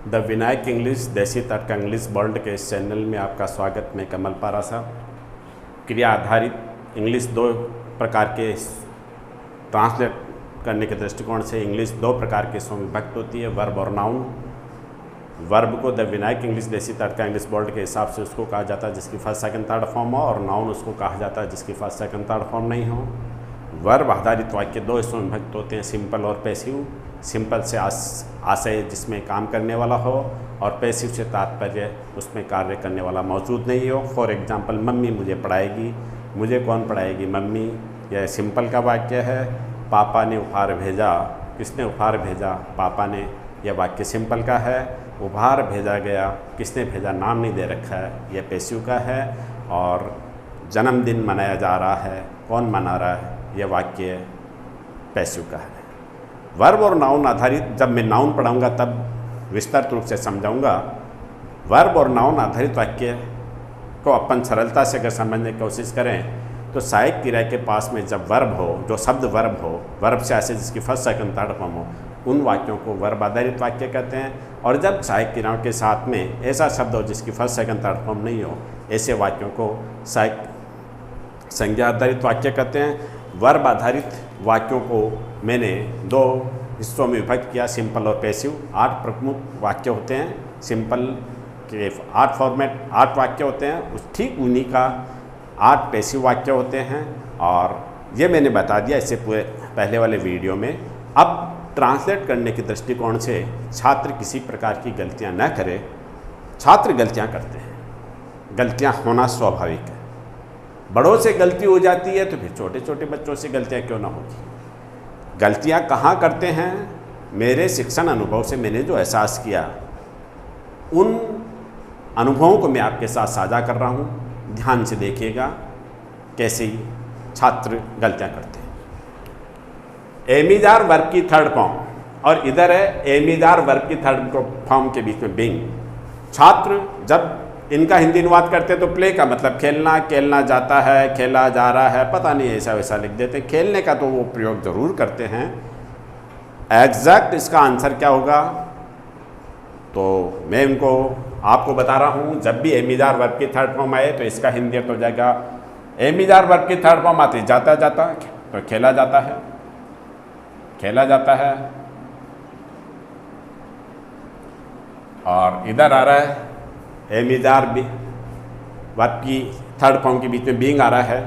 The Vinayak English देसी तड़का English world के इस चैनल में आपका स्वागत। मैं कमल पारा साहब। क्रिया आधारित इंग्लिश दो प्रकार के ट्रांसलेट करने के दृष्टिकोण से इंग्लिश दो प्रकार के हिस्सों में विभक्त होती है, वर्ब और नाउन। वर्ब को द विनायक इंग्लिश देसी तड़का इंग्लिश वर्ल्ड के हिसाब से उसको कहा जाता है जिसकी फर्स्ट सेकंड थर्ड फॉर्म हो, और नाउन उसको कहा जाता है जिसकी फर्स्ट सेकंड थर्ड फॉर्म नहीं हो। वर्ब आधारित वाक्य दो हिस्सों में विभक्त होते हैं, सिंपल और पैसिव। सिंपल से आशय जिसमें काम करने वाला हो, और पैसिव से तात्पर्य उसमें कार्य करने वाला मौजूद नहीं हो। फॉर एग्जांपल, मम्मी मुझे पढ़ाएगी। मुझे कौन पढ़ाएगी? मम्मी। यह सिंपल का वाक्य है। पापा ने उपहार भेजा। किसने उपहार भेजा? पापा ने। यह वाक्य सिंपल का है। उपहार भेजा गया। किसने भेजा? नाम नहीं दे रखा है। यह पैसिव का है। और जन्मदिन मनाया जा रहा है। कौन मना रहा है? यह वाक्य पैसिव का है। वर्ब और नाउन आधारित, जब मैं नाउन पढ़ाऊंगा तब विस्तृत रूप से समझाऊंगा। वर्ब और नाउन आधारित वाक्य को अपन सरलता से अगर समझने की कोशिश करें तो सहायक क्रिया के पास में जब वर्ब हो, जो शब्द वर्ब हो, वर्ब से ऐसे जिसकी फर्स्ट सेकंड थर्ड फॉर्म हो, उन वाक्यों को वर्ब आधारित वाक्य कहते हैं। और जब सहायक क्रियाओं के साथ में ऐसा शब्द हो जिसकी फर्स्ट सेकंड थर्ड फॉर्म नहीं हो, ऐसे वाक्यों को सहायक संज्ञा आधारित वाक्य कहते हैं। वर्ब आधारित वाक्यों को मैंने दो हिस्सों में विभक्त किया, सिंपल और पैसिव। 8 प्रमुख वाक्य होते हैं। सिंपल के 8 फॉर्मेट 8 वाक्य होते हैं, उस ठीक उन्हीं का 8 पैसिव वाक्य होते हैं। और ये मैंने बता दिया इससे पूरे पहले वाले वीडियो में। अब ट्रांसलेट करने के दृष्टिकोण से छात्र किसी प्रकार की गलतियाँ न करें। छात्र गलतियाँ करते हैं, गलतियाँ होना स्वाभाविक है। बड़ों से गलती हो जाती है तो फिर छोटे छोटे बच्चों से गलतियाँ क्यों ना होगी? गलतियाँ कहाँ करते हैं? मेरे शिक्षण अनुभव से मैंने जो एहसास किया, उन अनुभवों को मैं आपके साथ साझा कर रहा हूँ। ध्यान से देखिएगा कैसे ही छात्र गलतियाँ करते हैं। एमिजार वर्ब की थर्ड फॉर्म, और इधर है एमिजार वर्ब की थर्ड फॉर्म के बीच में बिंग। छात्र जब इनका हिंदी अनुवाद करते हैं तो प्ले का मतलब खेलना, खेलना जाता है, खेला जा रहा है, पता नहीं ऐसा वैसा लिख देते हैं। खेलने का तो वो प्रयोग ज़रूर करते हैं। एग्जैक्ट इसका आंसर क्या होगा तो मैं इनको आपको बता रहा हूँ। जब भी एमिजार वर्ब की थर्ड फॉर्म आए तो इसका हिंदी अर्थ हो जाएगा, एमिजार वर्ब की थर्ड फॉर्म आती जाता जाता तो खेला जाता है, खेला जाता है। और इधर आ रहा है एमिजार वर्ब की थर्ड फॉर्म के बीच में बीइंग आ रहा है।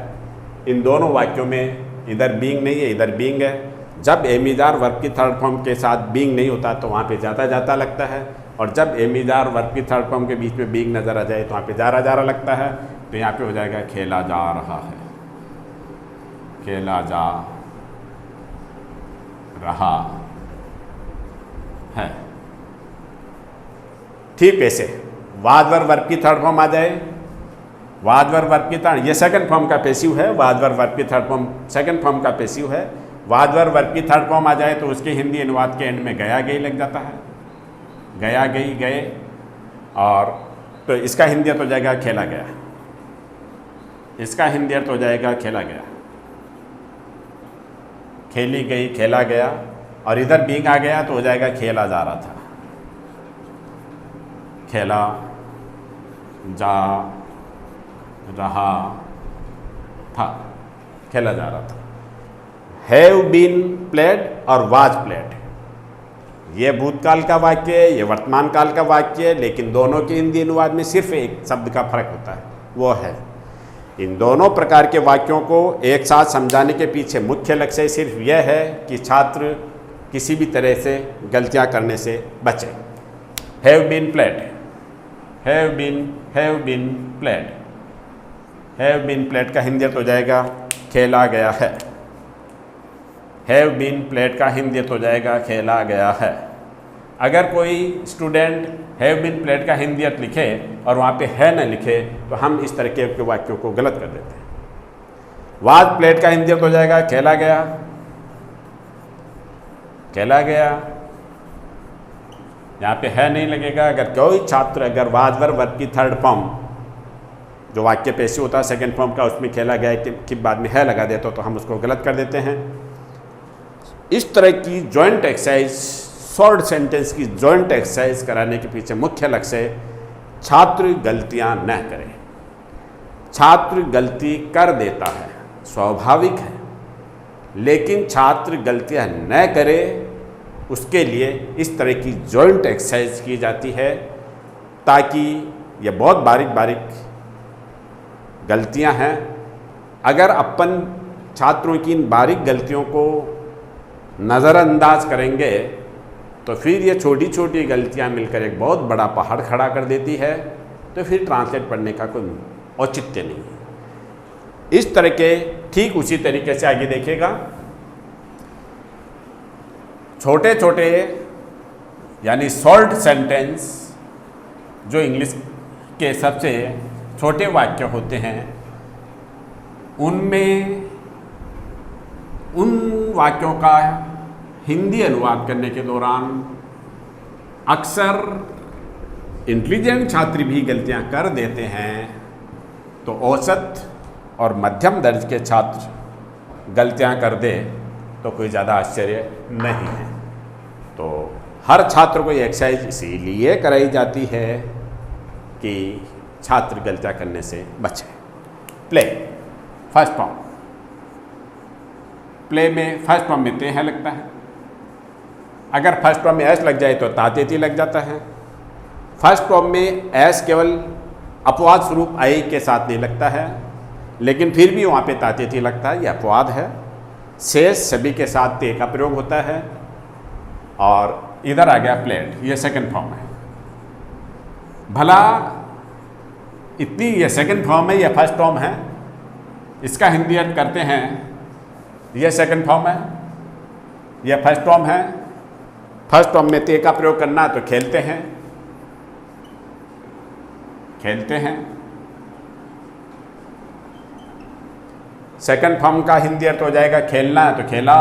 इन दोनों वाक्यों में इधर बीइंग नहीं है, इधर बीइंग है। जब एमिजार वर्ब की थर्ड फॉर्म के साथ बीइंग नहीं होता तो वहाँ पे जाता जाता लगता है, और जब एमिजार वर्ब की थर्ड फॉर्म के बीच में बीइंग नज़र आ जाए तो वहाँ पे जा रहा लगता है। तो यहाँ पे हो जाएगा खेला जा रहा है, खेला जा रहा है। ठीक ऐसे वादवर वर्ब की थर्ड फॉर्म आ जाए, वादवर वर्ब की थर्ड, ये सेकंड फॉर्म का पैसिव है। वादवर वर्ब की थर्ड फॉर्म सेकंड फॉर्म का पैसिव है। वादवर वर्ब की थर्ड फॉर्म आ जाए तो उसके हिंदी अनुवाद के एंड में गया गई लग जाता है, गया गई गए। और तो इसका हिंदी अर्थ हो जाएगा खेला गया, इसका हिंदी अर्थ हो जाएगा खेला गया, खेली गई, खेला गया। और इधर बीइंग आ गया तो हो जाएगा खेला जा रहा था, खेला जा रहा था, खेला जा रहा था। हैव बीन प्लेड और वाज प्लेड, ये भूतकाल का वाक्य है, ये वर्तमान काल का वाक्य है, लेकिन दोनों के हिंदी अनुवाद में सिर्फ एक शब्द का फर्क होता है, वो है। इन दोनों प्रकार के वाक्यों को एक साथ समझाने के पीछे मुख्य लक्ष्य सिर्फ यह है कि छात्र किसी भी तरह से गलतियां करने से बचे। Have been played, have been played, have been played का हिंदी अर्थ हो जाएगा खेला गया है। हैव बीन प्लेड का हिंदी अर्थ हो जाएगा खेला गया है। अगर कोई स्टूडेंट हैव बीन प्लेड का हिंदी अर्थ लिखे और वहाँ पे है न लिखे तो हम इस तरह के वाक्यों को गलत कर देते हैं। वाज प्लेड का हिंदी अर्थ हो जाएगा खेला गया, खेला गया। यहाँ पे है नहीं लगेगा। अगर कोई छात्र अगर वाजवर वर्ब की थर्ड फॉर्म, जो वाक्य पैसिव होता है सेकंड फॉर्म का, उसमें खेला गया कि बाद में है लगा देता तो हम उसको गलत कर देते हैं। इस तरह की जॉइंट एक्सरसाइज शॉर्ट सेंटेंस की जॉइंट एक्सरसाइज कराने के पीछे मुख्य लक्ष्य है छात्र गलतियां न करें। छात्र गलती कर देता है, स्वाभाविक है, लेकिन छात्र गलतियां न करे उसके लिए इस तरह की जॉइंट एक्सरसाइज की जाती है ताकि ये बहुत बारीक बारीक गलतियां हैं। अगर अपन छात्रों की इन बारीक गलतियों को नज़रअंदाज करेंगे तो फिर ये छोटी छोटी गलतियां मिलकर एक बहुत बड़ा पहाड़ खड़ा कर देती है, तो फिर ट्रांसलेट पढ़ने का कोई औचित्य नहीं है। इस तरह के ठीक उसी तरीके से आगे देखिएगा, छोटे छोटे यानी शॉर्ट सेंटेंस जो इंग्लिश के सबसे छोटे वाक्य होते हैं, उनमें उन वाक्यों का हिंदी अनुवाद करने के दौरान अक्सर इंटेलिजेंट छात्र भी गलतियां कर देते हैं, तो औसत और मध्यम दर्ज के छात्र गलतियां कर दे तो कोई ज़्यादा आश्चर्य नहीं है। तो हर छात्र को ये एक्सरसाइज इसीलिए कराई जाती है कि छात्र गलतियां करने से बचे। प्ले फर्स्ट फॉर्म, प्ले में फर्स्ट फॉर्म में ते है लगता है। अगर फर्स्ट फॉर्म में एस लग जाए तो तातेती लग जाता है। फर्स्ट फॉर्म में एस केवल अपवाद स्वरूप आई के साथ नहीं लगता है, लेकिन फिर भी वहाँ पे तातेती लगता है, यह अपवाद है। शेष सभी के साथ ते का प्रयोग होता है। और इधर आ गया प्लेड, ये सेकंड फॉर्म है। भला इतनी ये सेकंड फॉर्म है या फर्स्ट फॉर्म है, इसका हिंदी अर्थ करते हैं। ये सेकंड फॉर्म है, यह फर्स्ट फॉर्म है। फर्स्ट फॉर्म में ते का प्रयोग करना तो खेलते हैं, खेलते हैं। सेकंड फॉर्म का हिंदी अर्थ हो जाएगा खेलना है तो खेला।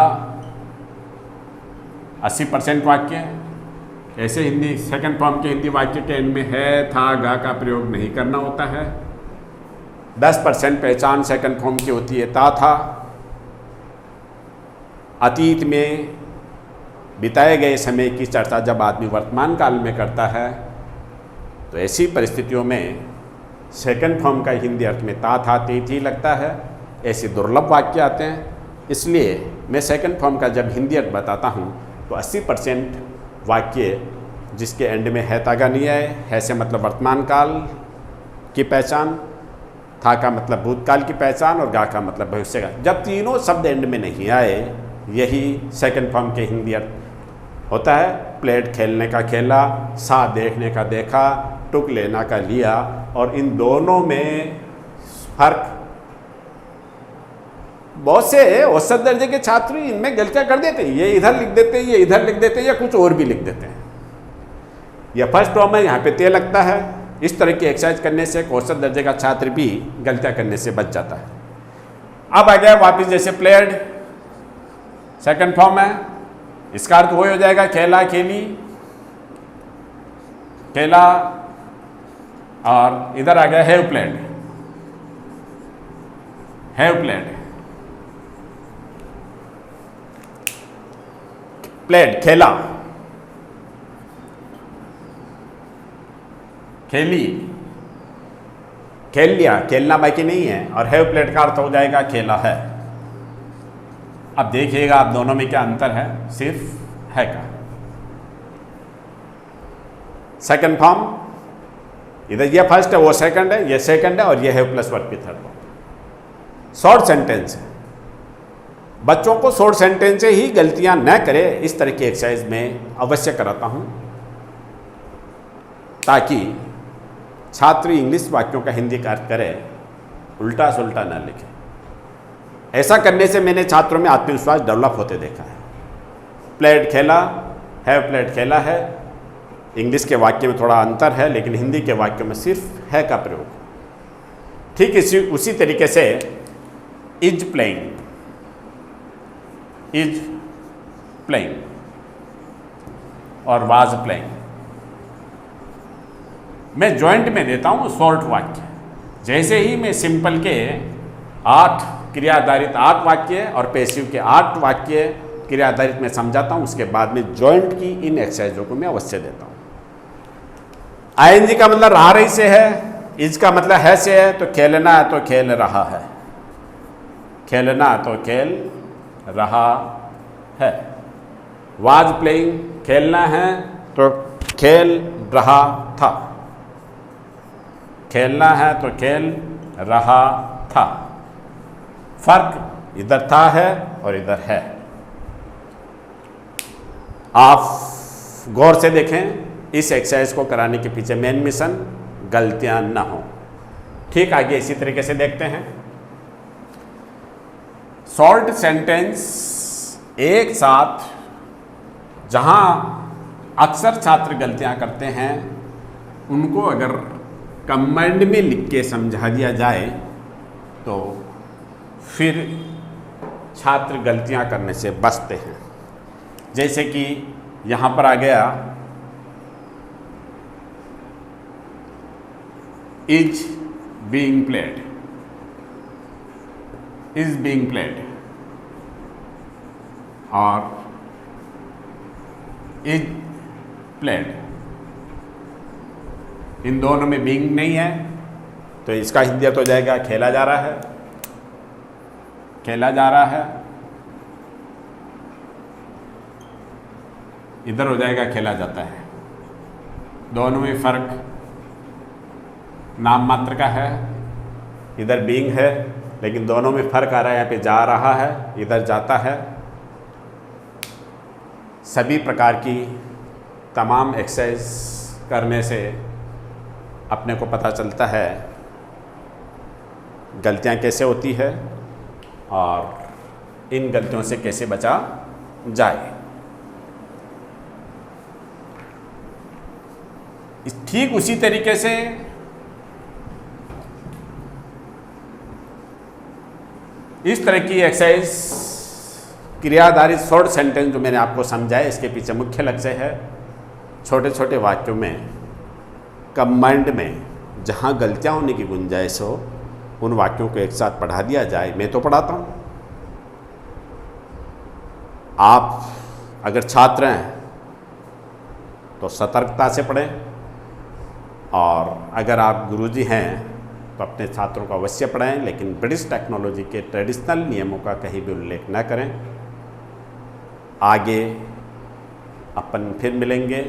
80% वाक्य ऐसे हिंदी सेकंड फॉर्म के हिंदी वाक्य के एंड में है था गा का प्रयोग नहीं करना होता है। 10% पहचान सेकंड फॉर्म की होती है ता था। अतीत में बिताए गए समय की चर्चा जब आदमी वर्तमान काल में करता है तो ऐसी परिस्थितियों में सेकंड फॉर्म का हिंदी अर्थ में ता था ते थी लगता है। ऐसे दुर्लभ वाक्य आते हैं, इसलिए मैं सेकंड फॉर्म का जब हिंदी अर्थ बताता हूँ तो 80% वाक्य जिसके एंड में है तागा नहीं आए, है से मतलब वर्तमान काल की पहचान, था का मतलब भूतकाल की पहचान और गा का मतलब भविष्य का, जब तीनों शब्द एंड में नहीं आए, यही सेकंड फॉर्म के हिंदी अर्थ होता है। प्लेट खेलने का खेला, सा देखने का देखा, टुक लेना का लिया। और इन दोनों में फर्क बहुत से औसत दर्जे के छात्र इनमें गलतियां कर देते हैं, ये इधर लिख देते हैं, ये इधर लिख देते हैं, या कुछ और भी लिख देते हैं। यह फर्स्ट फॉर्म है, यहाँ पे ते लगता है। इस तरह की एक्सरसाइज करने से औसत दर्जे का छात्र भी गलतियां करने से बच जाता है। अब आ गया वापिस, जैसे प्लेयर्ड सेकंड फॉर्म है, इसका अर्थ वही हो जाएगा खेला खेली, खेला। और इधर आ गया have played, have played, played खेला, खेली, खेल लिया, खेलना बाकी नहीं है। और हैव प्लेड का अर्थ हो जाएगा खेला है। अब देखिएगा आप दोनों में क्या अंतर है, सिर्फ है का। सेकंड फॉर्म, इधर ये फर्स्ट है वो सेकंड है, ये सेकंड है, और ये है प्लस वर्ब की थर्ड फॉर्म। शॉर्ट सेंटेंस है, बच्चों को शॉर्ट सेंटेंस से ही गलतियां न करे, इस तरह की एक्सरसाइज में अवश्य कराता हूं ताकि छात्र इंग्लिश वाक्यों का हिंदी का अर्थ करे, उल्टा सुल्टा न लिखे। ऐसा करने से मैंने छात्रों में आत्मविश्वास डेवलप होते देखा है। प्लेड खेला, हैव प्लेड खेला है, इंग्लिश के वाक्य में थोड़ा अंतर है, लेकिन हिंदी के वाक्यों में सिर्फ है का प्रयोग। ठीक उसी तरीके से इज प्लेइंग, इज प्लेइंग और वाज प्लेइंग, मैं जॉइंट में देता हूँ शॉर्ट वाक्य। जैसे ही मैं सिंपल के 8 क्रिया आधारित 8 वाक्य और पैसिव के 8 वाक्य क्रिया आधारित मैं समझाता हूँ, उसके बाद में जॉइंट की इन एक्सरसाइजों को मैं अवश्य देता हूँ। आईएनजी का मतलब रहा रही से है, इज का मतलब है से है, तो खेलना है तो खेल रहा है, खेलना तो खेल रहा है। वाज प्लेइंग, खेलना है तो खेल रहा था, खेलना है तो खेल रहा था। फर्क इधर था है और इधर है। आप गौर से देखें, इस एक्सरसाइज को कराने के पीछे मेन मिशन गलतियां ना हो। ठीक, आगे इसी तरीके से देखते हैं। शॉर्ट सेंटेंस एक साथ, जहां अक्सर छात्र गलतियां करते हैं, उनको अगर कमांड में लिख के समझा दिया जाए तो फिर छात्र गलतियां करने से बचते हैं। जैसे कि यहाँ पर आ गया is being played, is being played और इज प्लेड, इन दोनों में बीइंग नहीं है, तो इसका हिंदियत हो जाएगा खेला जा रहा है, खेला जा रहा है। इधर हो जाएगा खेला जाता है। दोनों में फर्क नाम मात्र का है, इधर बीइंग है, लेकिन दोनों में फर्क आ रहा है। यहाँ पे जा रहा है, इधर जाता है। सभी प्रकार की तमाम एक्सरसाइज करने से अपने को पता चलता है गलतियाँ कैसे होती है और इन गलतियों से कैसे बचा जाए। ठीक उसी तरीके से इस तरह की एक्सरसाइज क्रिया आधारित शॉर्ट सेंटेंस जो मैंने आपको समझाया, इसके पीछे मुख्य लक्ष्य है छोटे छोटे वाक्यों में, कमांड में जहां गलतियां होने की गुंजाइश हो, उन वाक्यों को एक साथ पढ़ा दिया जाए। मैं तो पढ़ाता हूं, आप अगर छात्र हैं तो सतर्कता से पढ़ें, और अगर आप गुरुजी हैं तो अपने छात्रों को अवश्य पढ़ाएं, लेकिन ब्रिटिश टेक्नोलॉजी के ट्रेडिशनल नियमों का कहीं भी उल्लेख न करें। आगे अपन फिर मिलेंगे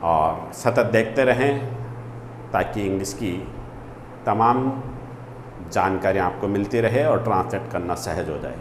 और सतत देखते रहें ताकि इंग्लिश की तमाम जानकारियाँ आपको मिलती रहे और ट्रांसलेट करना सहज हो जाए।